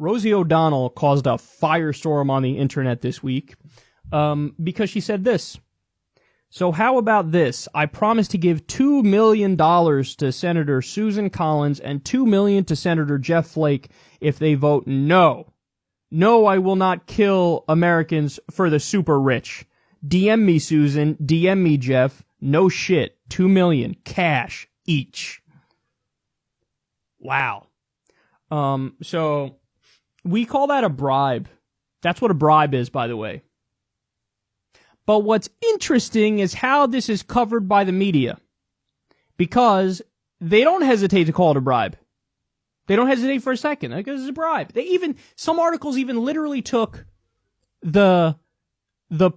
Rosie O'Donnell caused a firestorm on the internet this week because she said this. So how about this? I promise to give $2 million to Senator Susan Collins and $2 million to Senator Jeff Flake if they vote no. No, I will not kill Americans for the super rich. DM me, Susan. DM me, Jeff. No shit. $2 million. Cash. Each. Wow. So we call that a bribe. That's what a bribe is, by the way. But what's interesting is how this is covered by the media. Because they don't hesitate to call it a bribe. They don't hesitate for a second because it's a bribe. Some articles even literally took the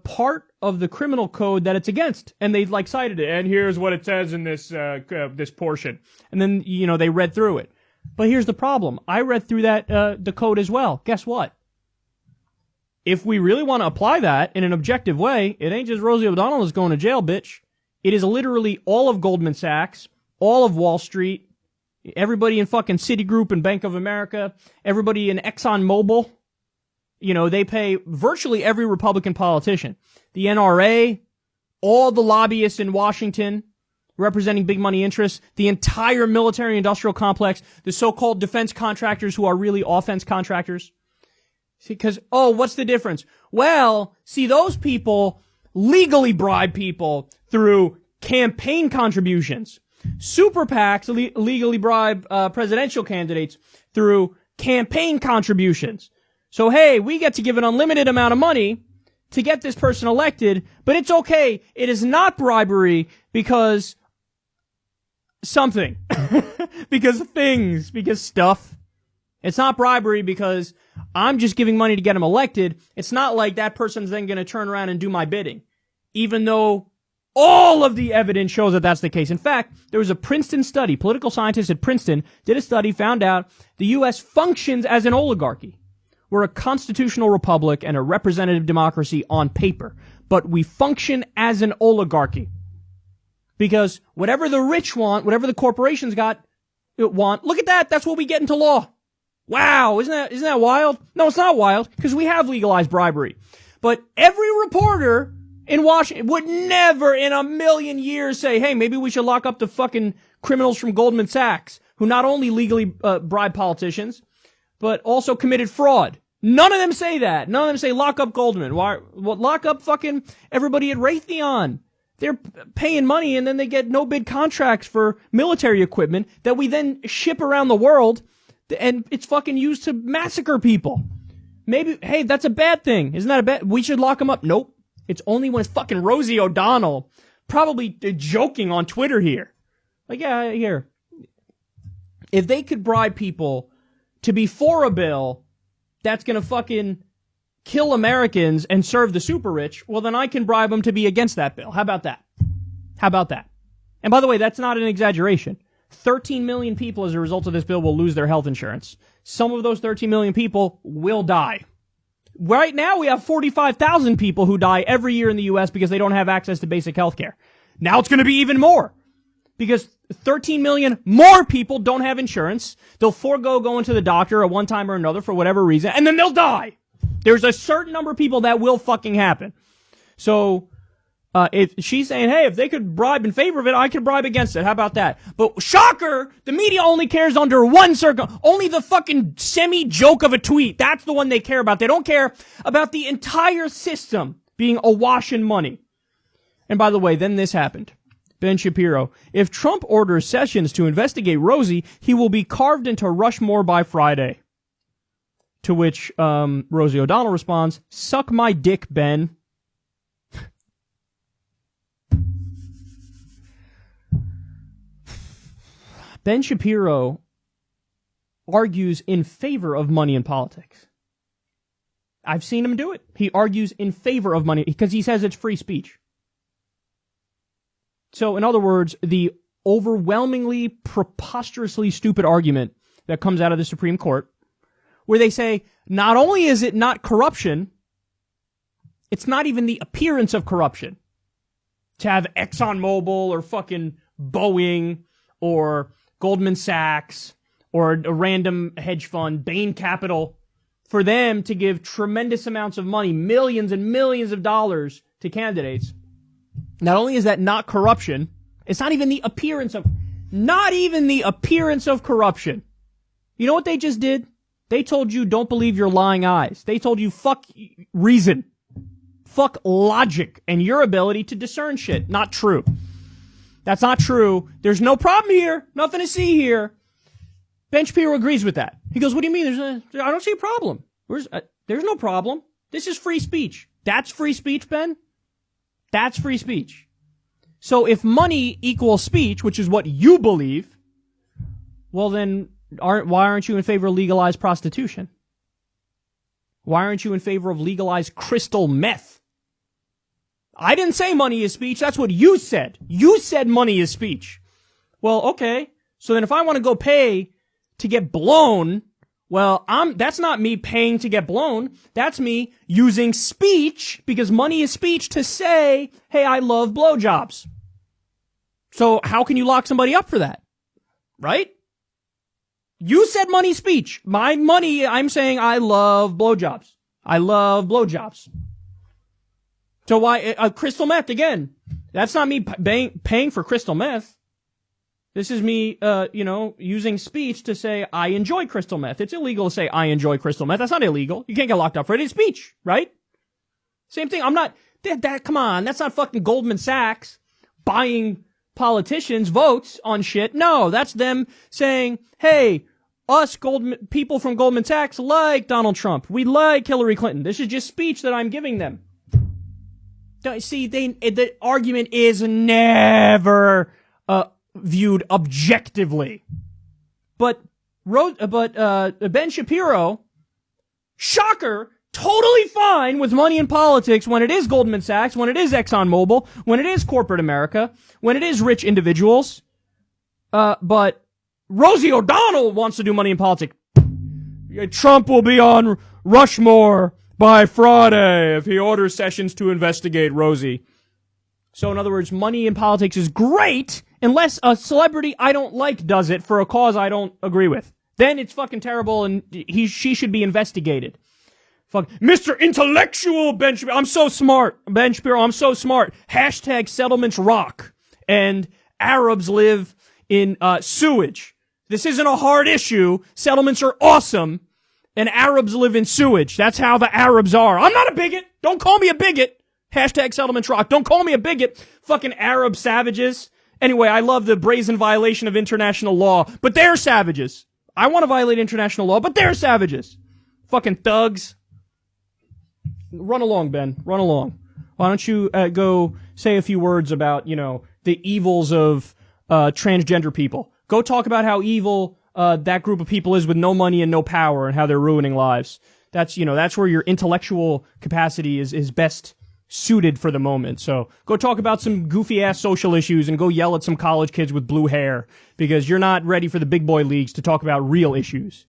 part of the criminal code that it's against, and they cited it. And here's what it says in this portion. And then they read through it. But here's the problem. I read through the code as well. Guess what? If we really want to apply that in an objective way, it ain't just Rosie O'Donnell that's going to jail, bitch. It is literally all of Goldman Sachs, all of Wall Street, everybody in fucking Citigroup and Bank of America, everybody in ExxonMobil. They pay virtually every Republican politician. The NRA, all the lobbyists in Washington representing big money interests, the entire military-industrial complex, the so-called defense contractors who are really offense contractors. See, because, what's the difference? Well, see, those people legally bribe people through campaign contributions. Super PACs legally bribe presidential candidates through campaign contributions. So, hey, we get to give an unlimited amount of money to get this person elected, but it's okay. It is not bribery because something. because stuff. It's not bribery because I'm just giving money to get him elected. It's not like that person's then going to turn around and do my bidding, even though all of the evidence shows that that's the case. In fact, there was a Princeton study. Political scientists at Princeton did a study, found out the U.S. functions as an oligarchy. We're a constitutional republic and a representative democracy on paper, but we function as an oligarchy. Because whatever the rich want, whatever the corporations want, look at that, that's what we get into law. Wow, isn't that wild? No, it's not wild, because we have legalized bribery. But every reporter in Washington would never in a million years say, hey, maybe we should lock up the fucking criminals from Goldman Sachs, who not only legally bribe politicians, but also committed fraud. None of them say that. None of them say lock up Goldman. Lock up fucking everybody at Raytheon. They're paying money and then they get no bid contracts for military equipment that we then ship around the world, and it's fucking used to massacre people. Maybe, hey, that's a bad thing. Isn't that a bad? We should lock them up. Nope. It's only when it's fucking Rosie O'Donnell, probably joking on Twitter here. Yeah, here. If they could bribe people to be for a bill that's gonna fucking kill Americans and serve the super rich, well then I can bribe them to be against that bill. How about that? And by the way, that's not an exaggeration. 13 million people as a result of this bill will lose their health insurance. Some of those 13 million people will die. Right now we have 45,000 people who die every year in the U.S. because they don't have access to basic health care. Now it's going to be even more. Because 13 million more people don't have insurance. They'll forego going to the doctor at one time or another for whatever reason, and then they'll die. There's a certain number of people that will fucking happen. So, if she's saying, hey, if they could bribe in favor of it, I could bribe against it. How about that? But shocker, the media only cares under one only the fucking semi-joke of a tweet. That's the one they care about. They don't care about the entire system being awash in money. And by the way, then this happened. Ben Shapiro. If Trump orders Sessions to investigate Rosie, he will be carved into Rushmore by Friday. To which Rosie O'Donnell responds, suck my dick, Ben. Ben Shapiro argues in favor of money in politics. I've seen him do it. He argues in favor of money because he says it's free speech. So, in other words, the overwhelmingly, preposterously stupid argument that comes out of the Supreme Court, where they say, not only is it not corruption, it's not even the appearance of corruption to have ExxonMobil or fucking Boeing or Goldman Sachs or a random hedge fund, Bain Capital, for them to give tremendous amounts of money, millions and millions of dollars to candidates. Not only is that not corruption, it's not even the appearance of corruption. You know what they just did? They told you don't believe your lying eyes. They told you fuck reason. Fuck logic and your ability to discern shit. Not true. That's not true. There's no problem here. Nothing to see here. Ben Shapiro agrees with that. He goes, what do you mean? I don't see a problem. There's no problem. This is free speech. That's free speech, Ben? That's free speech. So if money equals speech, which is what you believe, well then, why aren't you in favor of legalized prostitution? Why aren't you in favor of legalized crystal meth? I didn't say money is speech. That's what you said. You said money is speech. Well, okay. So then if I want to go pay to get blown, well, that's not me paying to get blown. That's me using speech, because money is speech, to say, hey, I love blowjobs. So how can you lock somebody up for that? Right? You said money speech. My money, I'm saying I love blowjobs. I love blowjobs. So why, crystal meth, again, that's not me paying for crystal meth. This is me, using speech to say I enjoy crystal meth. It's illegal to say I enjoy crystal meth. That's not illegal. You can't get locked up for it. It's speech, right? Same thing. I'm not, come on, that's not fucking Goldman Sachs buying politicians' votes on shit. No, that's them saying, hey, us people from Goldman Sachs like Donald Trump. We like Hillary Clinton. This is just speech that I'm giving them. See, the argument is never viewed objectively. But Ben Shapiro, shocker, totally fine with money in politics when it is Goldman Sachs, when it is ExxonMobil, when it is corporate America, when it is rich individuals. But Rosie O'Donnell wants to do money in politics. Trump will be on Rushmore by Friday if he orders Sessions to investigate Rosie. So in other words, money in politics is great unless a celebrity I don't like does it for a cause I don't agree with. Then it's fucking terrible and she should be investigated. Fuck, Mr. Intellectual Ben Shapiro. I'm so smart. Ben Shapiro, I'm so smart. Hashtag settlements rock. And Arabs live in sewage. This isn't a hard issue. Settlements are awesome. And Arabs live in sewage. That's how the Arabs are. I'm not a bigot. Don't call me a bigot. Hashtag settlements rock. Don't call me a bigot. Fucking Arab savages. Anyway, I love the brazen violation of international law, but they're savages. I want to violate international law, but they're savages. Fucking thugs. Run along, Ben. Run along. Why don't you go say a few words about, the evils of transgender people. Go talk about how evil that group of people is with no money and no power and how they're ruining lives. That's where your intellectual capacity is best suited for the moment. So go talk about some goofy ass social issues and go yell at some college kids with blue hair because you're not ready for the big boy leagues to talk about real issues.